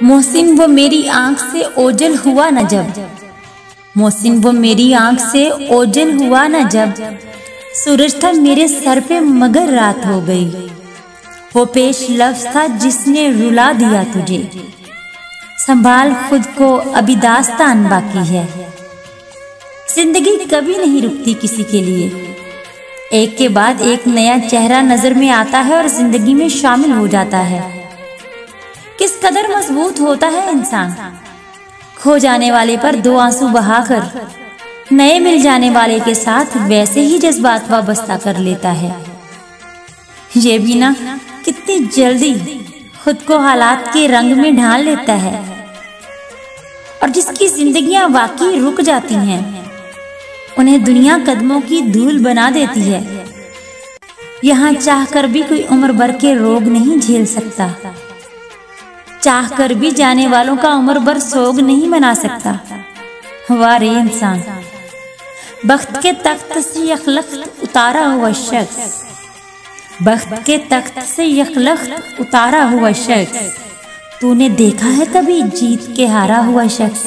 मोहसिन वो मेरी आंख से ओझल हुआ न जब, मोहसिन वो मेरी आंख से ओझल हुआ न जब, सूरज था मेरे सर पे मगर रात हो गई। वो पेश लफ्ज था जिसने रुला दिया तुझे, संभाल खुद को अभी दास्तान बाकी है। जिंदगी कभी नहीं रुकती किसी के लिए, एक के बाद एक नया चेहरा नजर में आता है और जिंदगी में शामिल हो जाता है। किस कदर मजबूत होता है इंसान, खो जाने वाले पर दो आंसू बहाकर नए मिल जाने वाले के साथ वैसे ही जज्बात वाबस्ता कर लेता है। ये भी ना कितनी जल्दी खुद को हालात के रंग में ढाल लेता है, और जिसकी जिंदगियां वाकई रुक जाती हैं उन्हें दुनिया कदमों की धूल बना देती है। यहाँ चाह कर भी कोई उम्र भर के रोग नहीं झेल सकता, चाह कर भी जाने वालों का उम्र भर सोग नहीं मना सकता। वाह रे इंसान, बख्त के तख्त से यखलख्त उतारा हुआ शख्स, बख्त के तख्त से यखलख्त उतारा हुआ शख्स, तूने देखा है कभी जीत के हारा हुआ शख्स?